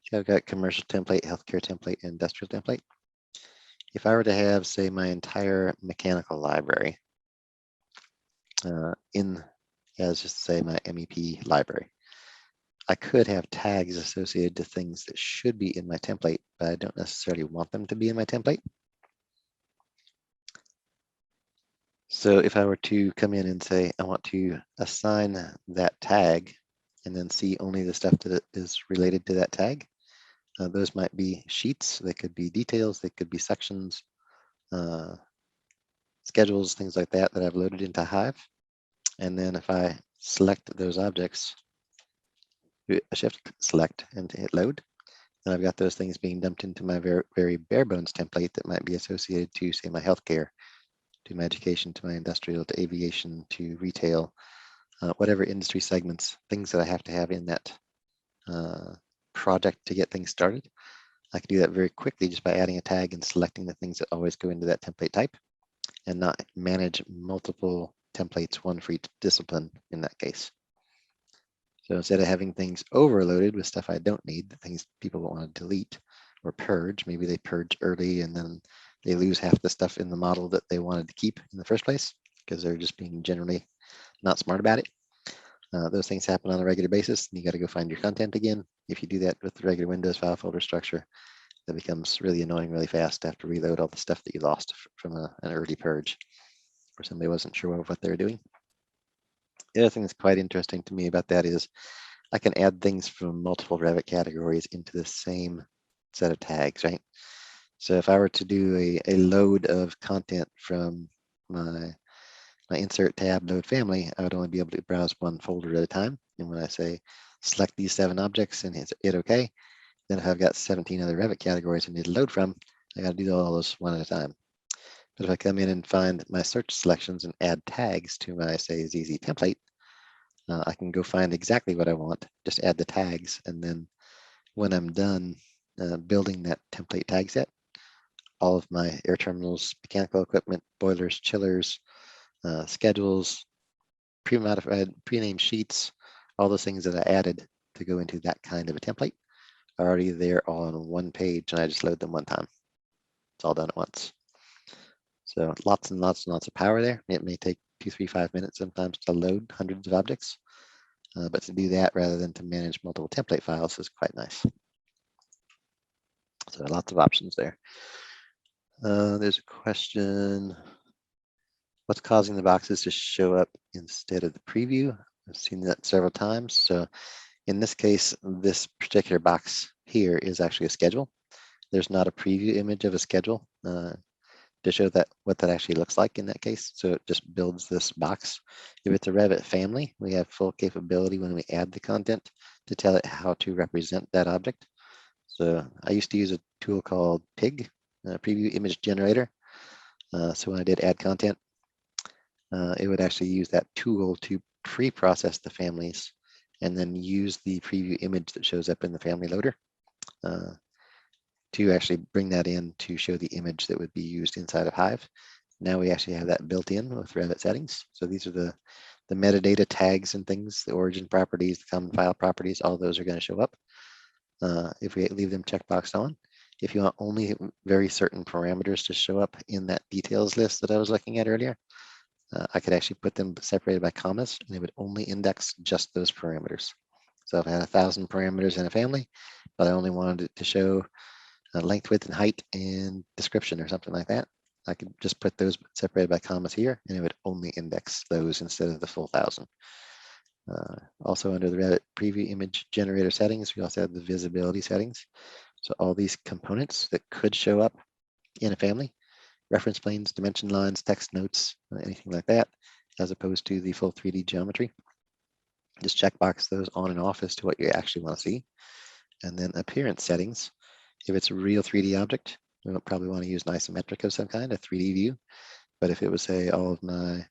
So I've got commercial template, healthcare template, industrial template. If I were to have, say, my entire mechanical library in, as just say my MEP library, I could have tags associated to things that should be in my template, but I don't necessarily want them to be in my template. So if I were to come in and say, I want to assign that tag and then see only the stuff that is related to that tag, those might be sheets, they could be details, they could be sections, schedules, things like that I've loaded into Hive. And then if I select those objects, do a shift select and hit load, and I've got those things being dumped into my very bare bones template that might be associated to, say, my healthcare, to my education, to my industrial, to aviation, to retail, whatever industry segments, things that I have to have in that project to get things started. I can do that very quickly just by adding a tag and selecting the things that always go into that template type and not manage multiple templates, one for each discipline in that case. So instead of having things overloaded with stuff I don't need, the things people want to delete or purge, maybe they purge early and then they lose half the stuff in the model that they wanted to keep in the first place because they're just being generally not smart about it. Those things happen on a regular basis, and you got to go find your content again. If you do that with the regular Windows file folder structure, that becomes really annoying really fast to have to reload all the stuff that you lost from an early purge or somebody wasn't sure what they were doing. The other thing that's quite interesting to me about that is I can add things from multiple Revit categories into the same set of tags, right? So if I were to do a load of content from my insert tab load family, I would only be able to browse one folder at a time. And when I say select these 7 objects and hit OK, then if I've got 17 other Revit categories I need to load from, I got to do all those one at a time. But if I come in and find my search selections and add tags to my, say, ZZ template, I can go find exactly what I want, just add the tags, and then when I'm done building that template tag set, all of my air terminals, mechanical equipment, boilers, chillers, schedules, pre-modified, pre-named sheets, all those things that I added to go into that kind of a template are already there all on one page, and I just load them one time. It's all done at once. So lots and lots and lots of power there. It may take 2, 3, 5 minutes sometimes to load hundreds of objects, but to do that rather than to manage multiple template files is quite nice. So lots of options there. There's a question. What's causing the boxes to show up instead of the preview? I've seen that several times. So in this case, this particular box here is actually a schedule. There's not a preview image of a schedule to show that what that actually looks like in that case. So it just builds this box. If it's a Revit family, we have full capability when we add the content to tell it how to represent that object. So I used to use a tool called PIG, Preview Image Generator. So when I did add content, it would actually use that tool to pre-process the families and then use the preview image that shows up in the family loader to actually bring that in to show the image that would be used inside of Hive. Now we actually have that built in with Revit settings. So these are the metadata tags and things, the origin properties, the common file properties, all those are going to show up if we leave them checkboxed on. If you want only very certain parameters to show up in that details list that I was looking at earlier, I could actually put them separated by commas, and it would only index just those parameters. So if I had 1,000 parameters in a family, but I only wanted it to show length, width, and height, and description or something like that, I could just put those separated by commas here, and it would only index those instead of the full 1,000. Also under the Revit Preview Image Generator settings, we also have the visibility settings. So all these components that could show up in a family, reference planes, dimension lines, text notes, anything like that, as opposed to the full 3D geometry. Just checkbox those on and off as to what you actually want to see. And then appearance settings. If it's a real 3D object, we would probably want to use an isometric of some kind, a 3D view. But if it was, say, all of my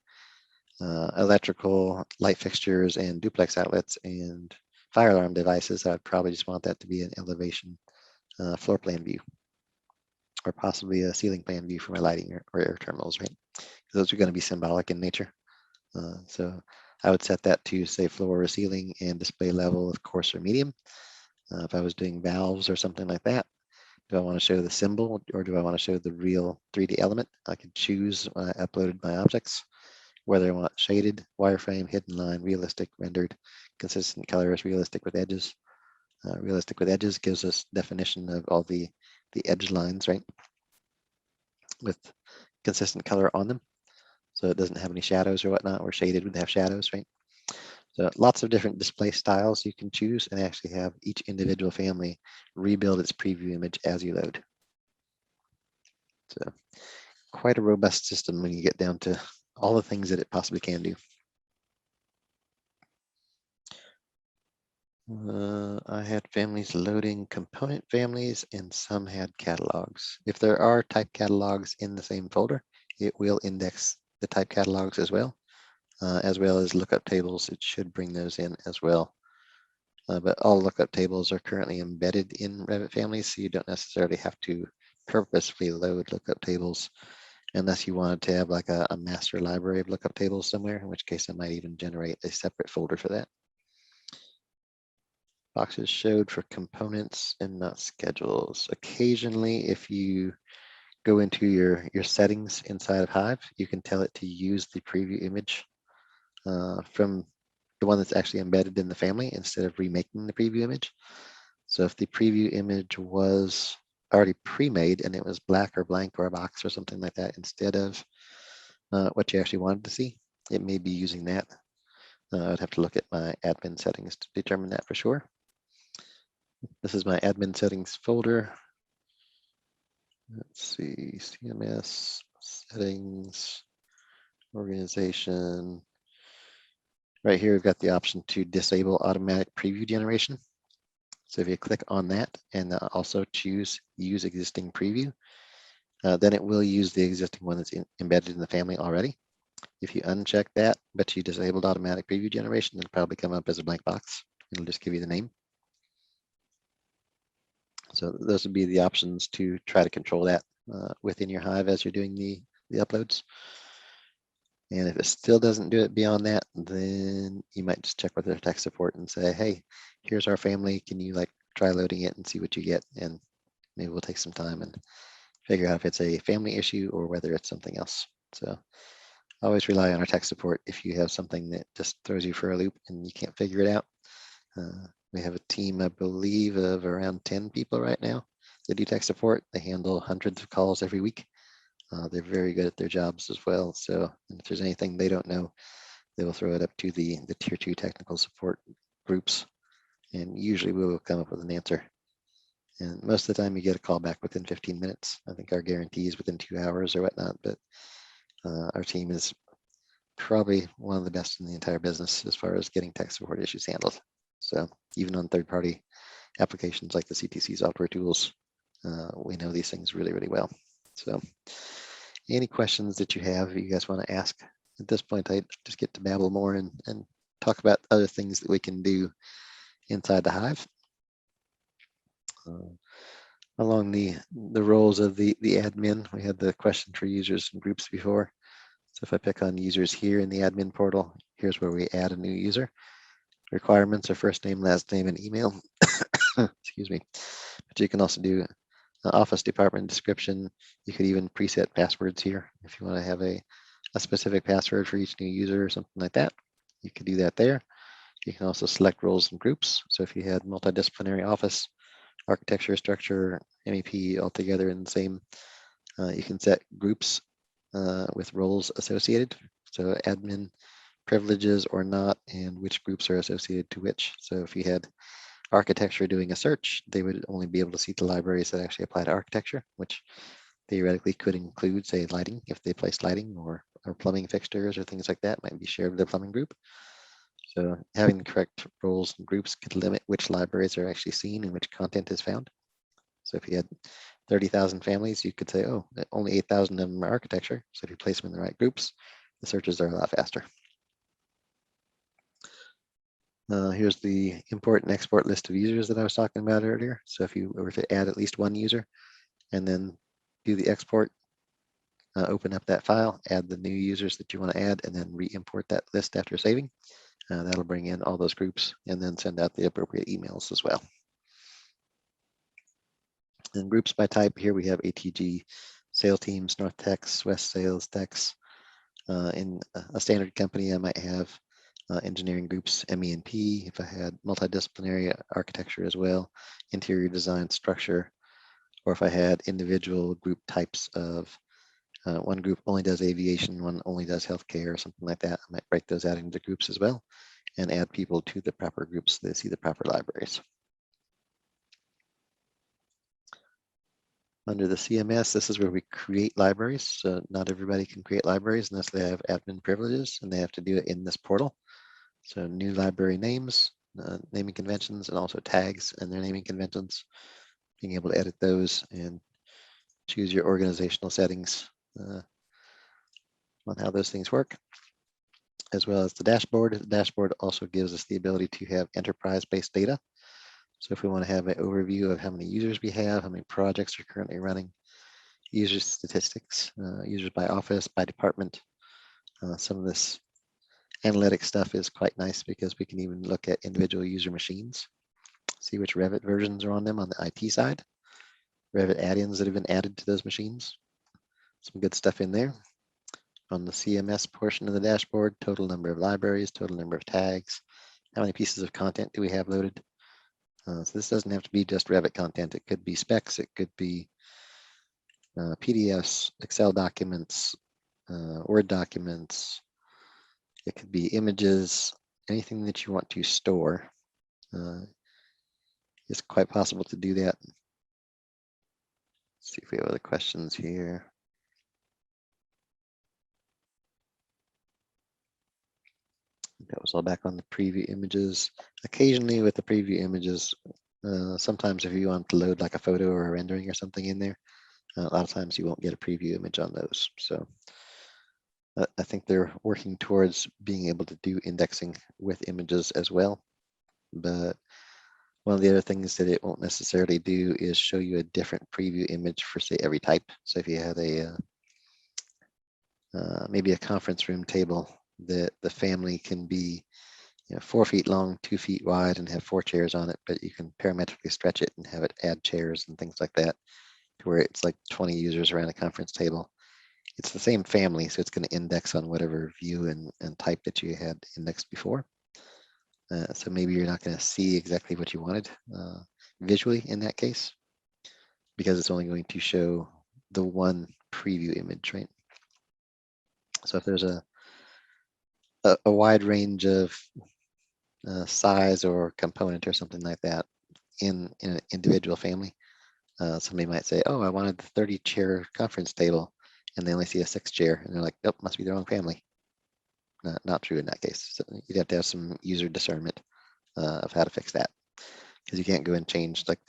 electrical light fixtures and duplex outlets and fire alarm devices, I'd probably just want that to be an elevation floor plan view, or possibly a ceiling plan view for my lighting or air terminals, right? Those are going to be symbolic in nature. So I would set that to, say, floor or ceiling and display level of coarse or medium. If I was doing valves or something like that, do I want to show the symbol or do I want to show the real 3D element? I could choose when I uploaded my objects, whether I want shaded, wireframe, hidden line, realistic, rendered, consistent colors, realistic with edges. Realistic with edges gives us definition of all the edge lines, right? With consistent color on them. So it doesn't have any shadows or whatnot, or shaded would have shadows, right? So lots of different display styles you can choose and actually have each individual family rebuild its preview image as you load. So quite a robust system when you get down to all the things that it possibly can do. I had families loading component families and some had catalogs. If there are type catalogs in the same folder, it will index the type catalogs as well as lookup tables. It should bring those in as well. But all lookup tables are currently embedded in Revit families, so you don't necessarily have to purposefully load lookup tables unless you wanted to have like a master library of lookup tables somewhere, in which case I might even generate a separate folder for that. Boxes showed for components and not schedules. Occasionally, if you go into your settings inside of Hive, you can tell it to use the preview image from the one that's actually embedded in the family instead of remaking the preview image. So if the preview image was already pre-made and it was black or blank or a box or something like that instead of what you actually wanted to see, it may be using that. I'd have to look at my admin settings to determine that for sure. This is my admin settings folder. Let's see, CMS, settings, organization. Right here, we've got the option to disable automatic preview generation. So if you click on that and also choose use existing preview, then it will use the existing one that's embedded in the family already. If you uncheck that, but you disabled automatic preview generation, it'll probably come up as a blank box. It'll just give you the name. So those would be the options to try to control that within your Hive as you're doing the uploads. And if it still doesn't do it beyond that, then you might just check with their tech support and say, hey, here's our family. Can you like try loading it and see what you get? And maybe we'll take some time and figure out if it's a family issue or whether it's something else. So always rely on our tech support if you have something that just throws you for a loop and you can't figure it out. We have a team, I believe, of around 10 people right now that do tech support. They handle hundreds of calls every week. They're very good at their jobs as well. So if there's anything they don't know, they will throw it up to the tier 2 technical support groups. And usually we will come up with an answer. And most of the time you get a call back within 15 minutes. I think our guarantee is within 2 hours or whatnot, but our team is probably one of the best in the entire business as far as getting tech support issues handled. So even on third-party applications like the CTC software tools, we know these things really, really well. So any questions that you have, you guys want to ask? At this point, I just get to babble more and talk about other things that we can do inside the Hive. Along the roles of the admin, we had the question for users and groups before. So if I pick on users here in the admin portal, here's where we add a new user. Requirements are first name, last name, and email. Excuse me. But you can also do office department description. You could even preset passwords here if you want to have a specific password for each new user or something like that. You could do that there. You can also select roles and groups. So if you had multidisciplinary office, architecture, structure, MEP all together in the same, you can set groups with roles associated. So admin privileges or not, and which groups are associated to which. So if you had architecture doing a search, they would only be able to see the libraries that actually apply to architecture, which theoretically could include, say, lighting, if they place lighting, or plumbing fixtures or things like that might be shared with the plumbing group. So having the correct roles and groups could limit which libraries are actually seen and which content is found. So if you had 30,000 families, you could say, oh, only 8,000 of them are architecture. So if you place them in the right groups, the searches are a lot faster. Here's the import and export list of users that I was talking about earlier. So if you were to add at least one user and then do the export, open up that file, add the new users that you want to add, and then re-import that list after saving. That'll bring in all those groups and then send out the appropriate emails as well. And groups by type, here we have ATG, sales teams, North Techs, West Sales Techs. In a standard company, I might have engineering groups, ME&P, if I had multidisciplinary architecture as well, interior design, structure, or if I had individual group types of one group only does aviation, one only does healthcare, or something like that. I might break those out into groups as well and add people to the proper groups so they see the proper libraries. Under the CMS, this is where we create libraries. So not everybody can create libraries unless they have admin privileges, and they have to do it in this portal. So new library names, naming conventions, and also tags and their naming conventions, being able to edit those and choose your organizational settings on how those things work, as well as the dashboard. The dashboard also gives us the ability to have enterprise-based data. So if we want to have an overview of how many users we have, how many projects are currently running, user statistics, users by office, by department, some of this analytic stuff is quite nice because we can even look at individual user machines, see which Revit versions are on them on the IT side, Revit add-ins that have been added to those machines. Some good stuff in there. On the CMS portion of the dashboard, total number of libraries, total number of tags, how many pieces of content do we have loaded. So this doesn't have to be just Revit content. It could be specs, it could be PDFs, Excel documents, Word documents. It could be images, anything that you want to store. It's quite possible to do that. Let's see if we have other questions here. That was all back on the preview images. Occasionally with the preview images, sometimes if you want to load like a photo or a rendering or something in there, a lot of times you won't get a preview image on those. So I think they're working towards being able to do indexing with images as well. But one of the other things that it won't necessarily do is show you a different preview image for, say, every type. So if you had a maybe a conference room table that the family can be 4 feet long, 2 feet wide, and have 4 chairs on it, but you can parametrically stretch it and have it add chairs and things like that to where it's like 20 users around a conference table. It's the same family, so it's going to index on whatever view and type that you had indexed before. So maybe you're not going to see exactly what you wanted visually in that case, because it's only going to show the one preview image, right? So if there's a wide range of size or component or something like that in an individual family, Somebody might say, oh, I wanted the 30 chair conference table, and they only see a 6 chair, and they're like, nope, must be the wrong family. Not true in that case. So you'd have to have some user discernment of how to fix that, because you can't go and change like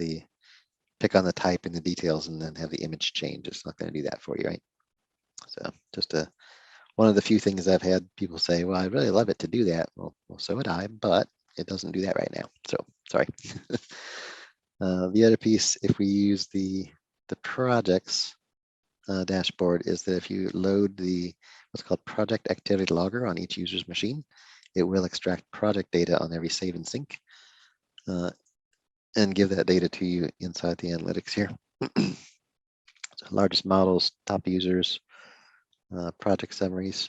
pick on the type and the details and then have the image change. It's not going to do that for you, right? So just one of the few things I've had people say, well, I'd really love it to do that. Well, so would I, but it doesn't do that right now. So sorry. The other piece, if we use the projects dashboard, is that if you load what's called project activity logger on each user's machine, it will extract project data on every save and sync and give that data to you inside the analytics here. So largest models, top users, project summaries.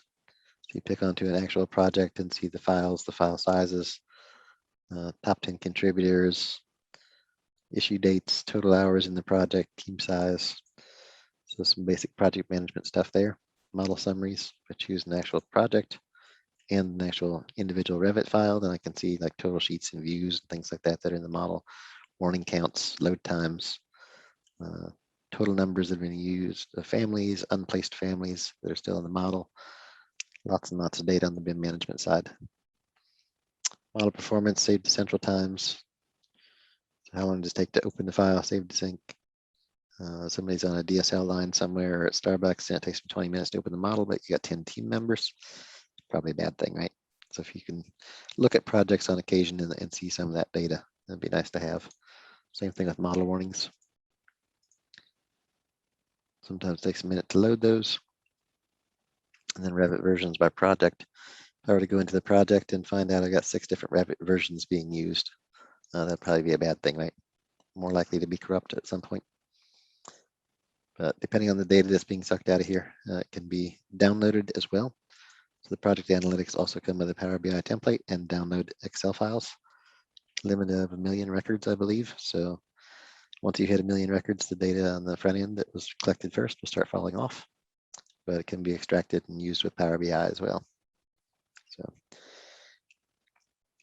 So you pick onto an actual project and see the files, the file sizes, top 10 contributors, issue dates, total hours in the project, team size. So some basic project management stuff there. Model summaries, if I choose an actual project and an actual individual Revit file, then I can see like total sheets and views and things like that that are in the model, warning counts, load times, total numbers that have been used, families, unplaced families that are still in the model. Lots and lots of data on the BIM management side. Model performance, saved to central times. So how long does it take to open the file, save to sync? Somebody's on a DSL line somewhere at Starbucks and it takes them 20 minutes to open the model, but you got 10 team members. Probably a bad thing, right? So if you can look at projects on occasion and see some of that data, that'd be nice to have. Same thing with model warnings. Sometimes it takes a minute to load those. And then Revit versions by project. If I were to go into the project and find out I got 6 different Revit versions being used, that'd probably be a bad thing, right? More likely to be corrupt at some point. But depending on the data that's being sucked out of here, it can be downloaded as well. So the project analytics also come with a Power BI template and download Excel files. Limit of 1 million records, I believe. So once you hit 1 million records, the data on the front end that was collected first will start falling off, but it can be extracted and used with Power BI as well. So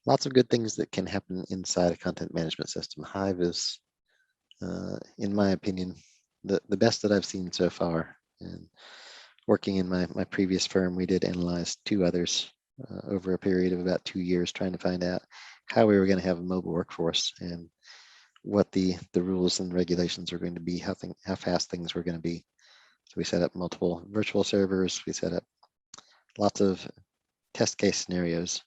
lots of good things that can happen inside a content management system. Hive is, in my opinion, the best that I've seen so far. And working in my previous firm, we did analyze 2 others over a period of about 2 years, trying to find out how we were going to have a mobile workforce and what the rules and regulations are going to be, how fast things were going to be. So we set up multiple virtual servers. We set up lots of test case scenarios.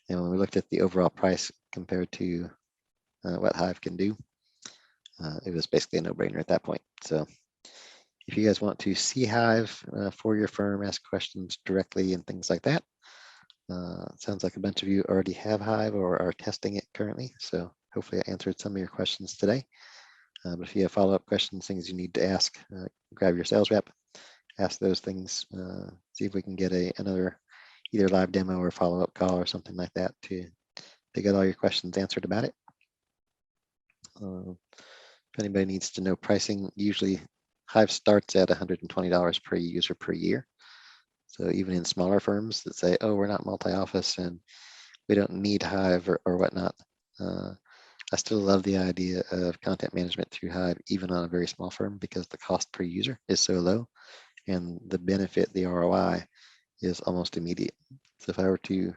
And when we looked at the overall price compared to what Hive can do, it was basically a no-brainer at that point. So if you guys want to see Hive for your firm, ask questions directly and things like that. Sounds like a bunch of you already have Hive or are testing it currently. So hopefully I answered some of your questions today. But if you have follow-up questions, things you need to ask, grab your sales rep, ask those things, see if we can get another either live demo or follow-up call or something like that to get all your questions answered about it. If anybody needs to know pricing, usually Hive starts at $120 per user per year. So even in smaller firms that say, oh, we're not multi-office and we don't need Hive or whatnot, I still love the idea of content management through Hive, even on a very small firm, because the cost per user is so low and the benefit, the ROI, is almost immediate. So if I were to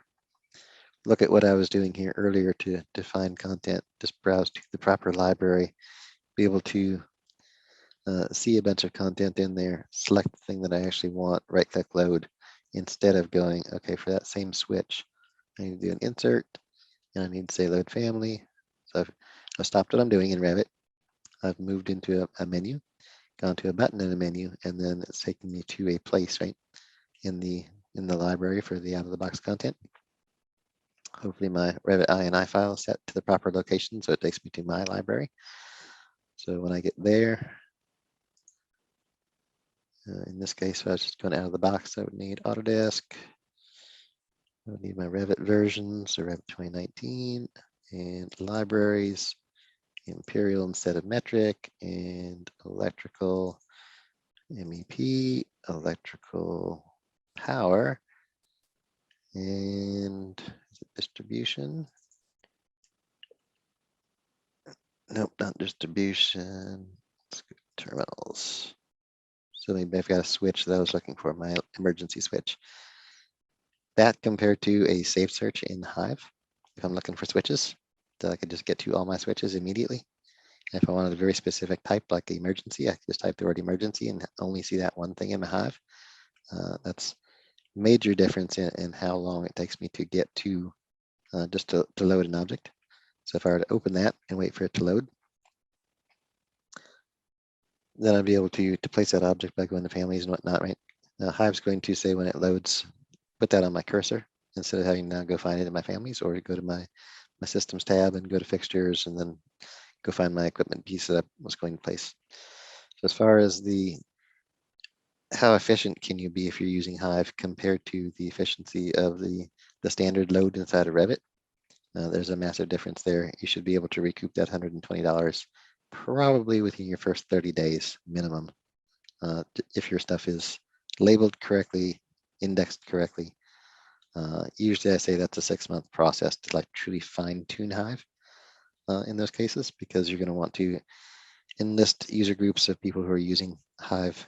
look at what I was doing here earlier to find content, just browse to the proper library, be able to see a bunch of content in there, select the thing that I actually want, right-click load, instead of going, okay, for that same switch, I need to do an insert, and I need to say load family. So I've stopped what I'm doing in Revit. I've moved into a menu, gone to a button in a menu, and then it's taking me to a place, right, in the library for the out-of-the-box content. Hopefully my Revit INI file is set to the proper location, so it takes me to my library. So when I get there, in this case, I was just going out of the box. I would need Autodesk. I would need my Revit version, so Revit 2019, and libraries, Imperial instead of metric, and electrical, MEP, electrical power, and is it distribution? Nope, not distribution. terminals. So maybe I've got a switch that I was looking for, my emergency switch. That compared to a saved search in Hive, if I'm looking for switches, that I could just get to all my switches immediately. And if I wanted a very specific type like emergency, I could just type the word emergency and only see that one thing in the Hive. That's major difference in how long it takes me to get to just to load an object. So if I were to open that and wait for it to load, then I'd be able to place that object by going to families and whatnot, right? Now Hive's going to say when it loads, put that on my cursor instead of having to now go find it in my families, or go to my systems tab and go to fixtures and then go find my equipment piece that I was going to place. So as far as how efficient can you be if you're using Hive compared to the efficiency of the standard load inside of Revit, there's a massive difference there. You should be able to recoup that $120 probably within your first 30 days minimum. If your stuff is labeled correctly, indexed correctly. Usually I say that's a 6-month process to like truly fine tune Hive in those cases, because you're going to want to enlist user groups of people who are using Hive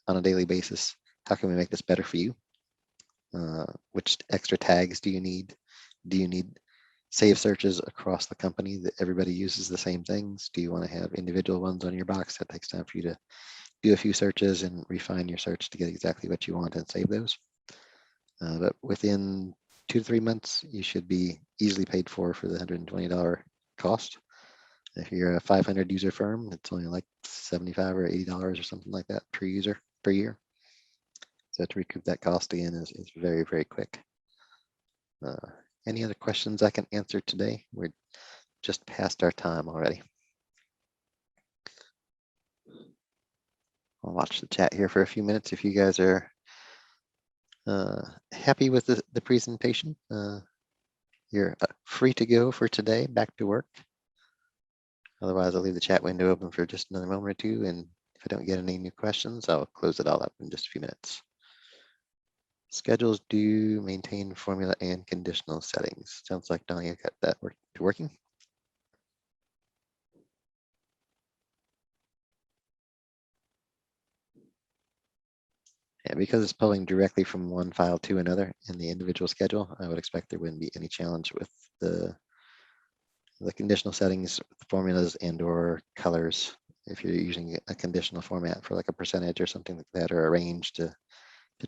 on a daily basis. How can we make this better for you? Which extra tags do you need? Do you need save searches across the company that everybody uses the same things? Do you want to have individual ones on your box that takes time for you to do a few searches and refine your search to get exactly what you want and save those? But within 2 to 3 months, you should be easily paid for the $120 cost. If you're a 500 user firm, it's only like $75 or $80 or something like that per user per year. So to recoup that cost again is very, very quick. Any other questions I can answer today? We're just past our time already. I'll watch the chat here for a few minutes. If you guys are happy with the presentation, you're free to go for today, back to work. Otherwise, I'll leave the chat window open for just another moment or two. And if I don't get any new questions, I'll close it all up in just a few minutes. Schedules do maintain formula and conditional settings. Sounds like Donnie got that working. And because it's pulling directly from one file to another in the individual schedule, I would expect there wouldn't be any challenge with the conditional settings, formulas, and/or colors. If you're using a conditional format for like a percentage or something like that, or a range to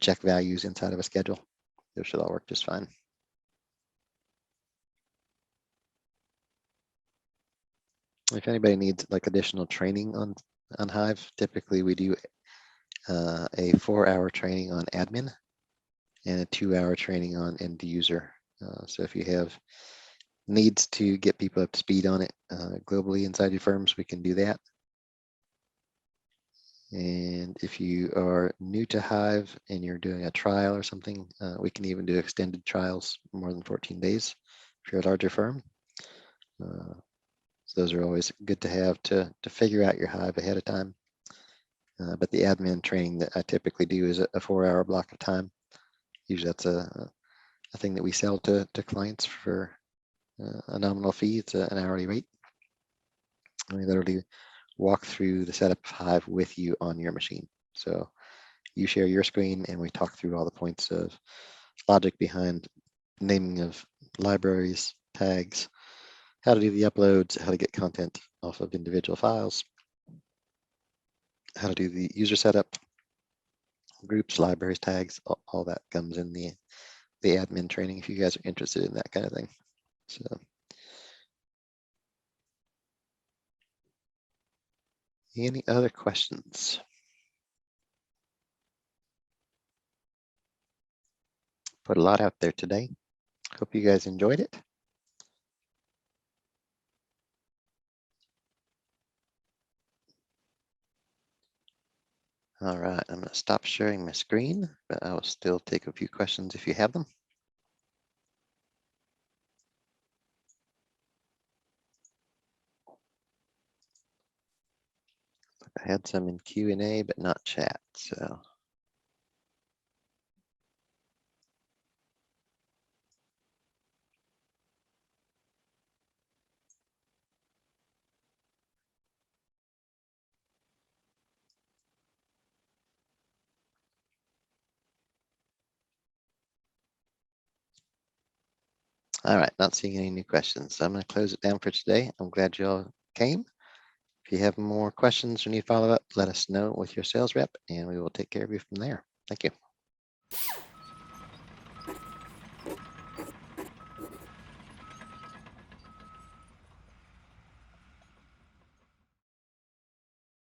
check values inside of a schedule, those should all work just fine. If anybody needs like additional training on Hive, typically we do a 4-hour training on admin and a 2-hour training on end user. So if you have needs to get people up to speed on it globally inside your firms, we can do that. And if you are new to Hive and you're doing a trial or something, we can even do extended trials more than 14 days if you're a larger firm. So those are always good to have to figure out your Hive ahead of time. But the admin training that I typically do is a 4-hour block of time. Usually that's a thing that we sell to clients for a nominal fee. It's an hourly rate. And we literally walk through the setup of Hive with you on your machine. So you share your screen and we talk through all the points of logic behind naming of libraries, tags, how to do the uploads, how to get content off of individual files, how to do the user setup, groups, libraries, tags, all that comes in the admin training if you guys are interested in that kind of thing. So any other questions? Put a lot out there today. Hope you guys enjoyed it. All right, I'm going to stop sharing my screen, but I will still take a few questions if you have them. I had some in Q&A, but not chat, so. All right, not seeing any new questions. So I'm going to close it down for today. I'm glad you all came. If you have more questions or need follow-up, let us know with your sales rep, and we will take care of you from there. Thank you.